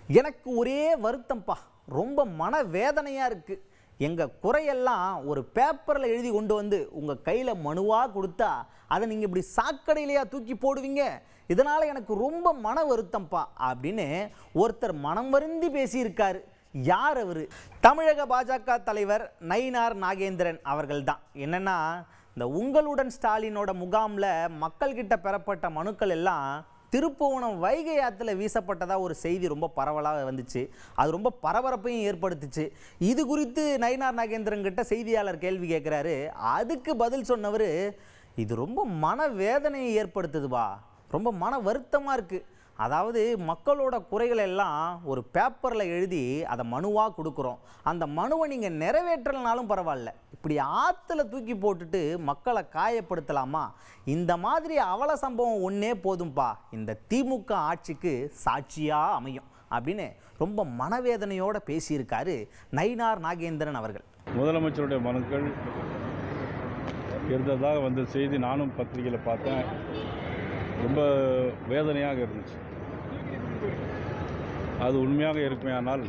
எனக்கு ஒரே வருத்தம்ப்பா. ரொம்ப மனவேதனையாக இருக்குது. எங்கள் குறையெல்லாம் ஒரு பேப்பரில் எழுதி கொண்டு வந்து உங்கள் கையில் மனுவாக கொடுத்தா அதை நீங்கள் இப்படி சாக்கடையிலையா தூக்கி போடுவீங்க? இதனால் எனக்கு ரொம்ப மன வருத்தம்ப்பா அப்படின்னு ஒருத்தர் மனம் வருந்தி பேசியிருக்காரு. யார் அவர்? தமிழக பாஜக தலைவர் நயினார் நாகேந்திரன் அவர்கள் தான். என்னென்னா, இந்த உங்களுடன் ஸ்டாலினோட முகாமில் மக்கள்கிட்ட பெறப்பட்ட மனுக்கள் எல்லாம் திருப்புவனம் வைகை ஆற்றுல வீசப்பட்டதாக ஒரு செய்தி ரொம்ப பரவலாக வந்துச்சு. அது ரொம்ப பரபரப்பையும் ஏற்படுத்துச்சு. இது குறித்து நயினார் நாகேந்திரன் கிட்ட செய்தியாளர் கேள்வி கேட்குறாரு. அதுக்கு பதில் சொன்னவர், இது ரொம்ப மனவேதனையை ஏற்படுத்துதுபா, ரொம்ப மன வருத்தமாக இருக்குது. அதாவது மக்களோட குறைகள் எல்லாம் ஒரு பேப்பரில் எழுதி அதை மனுவாக கொடுக்குறோம். அந்த மனுவை நீங்கள் நிறைவேற்றலனாலும் பரவாயில்ல, இப்படி ஆற்றுல தூக்கி போட்டுட்டு மக்களை காயப்படுத்தலாமா? இந்த மாதிரி அவல சம்பவம் ஒன்றே போதும்பா இந்த திமுக ஆட்சிக்கு சாட்சியாக அமையும் அப்படின்னு ரொம்ப மனவேதனையோடு பேசியிருக்காரு நயினார் நாகேந்திரன் அவர்கள். முதலமைச்சருடைய மனுக்கள் இருந்ததாக வந்த செய்தி நானும் பத்திரிகையில் பார்த்தேன். ரொம்ப வேதனையாக இருந்துச்சு. அது உண்மையாக இருக்குமேயானால்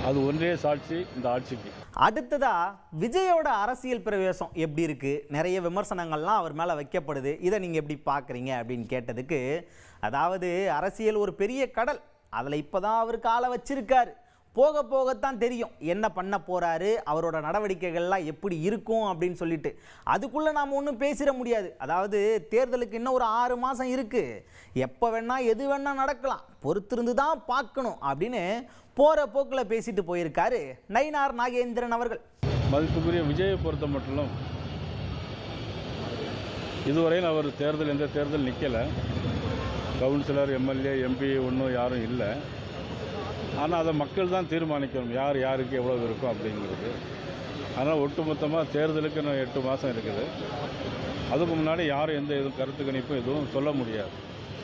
அது ஒன்றே சாட்சி இந்த ஆட்சிக்கு. அடுத்ததா விஜயோட அரசியல் பிரவேசம் எப்படி இருக்கு? நிறைய விமர்சனங்கள்லாம் அவர் மேலே வைக்கப்படுது. இதை நீங்கள் எப்படி பார்க்குறீங்க அப்படின்னு கேட்டதுக்கு, அதாவது அரசியல் ஒரு பெரிய கடல், அதில் இப்போ தான் அவர் காலை வச்சிருக்காரு. போக போகத்தான் தெரியும் என்ன பண்ண போகிறாரு, அவரோட நடவடிக்கைகள்லாம் எப்படி இருக்கும் அப்படின்னு சொல்லிட்டு. அதுக்குள்ளே நாம் ஒன்றும் பேசிட முடியாது. அதாவது தேர்தலுக்கு இன்னும் ஒரு 6 மாதம் இருக்குது. எப்போ வேணால் எது வேணால் நடக்கலாம், பொறுத்திருந்து தான் பார்க்கணும் அப்படின்னு போகிற போக்கில் பேசிட்டு போயிருக்காரு நயினார் நாகேந்திரன் அவர்கள். மதிப்புக்குரிய விஜயை பொறுத்த மட்டும் இதுவரையில் அவர் எந்த தேர்தல் நிற்கலை. கவுன்சிலர், எம்எல்ஏ, எம்பி ஒன்றும் யாரும் இல்லை. ஆனால் அதை மக்கள் தான் தீர்மானிக்கணும் யார் யாருக்கு எவ்வளோ இருக்கும் அப்படிங்கிறது. அதனால் ஒட்டுமொத்தமாக தேர்தலுக்கு இன்னும் 8 மாதம் இருக்குது. அதுக்கு முன்னாடி யாரும் எந்த கருத்து கணிப்பும் எதுவும் சொல்ல முடியாது.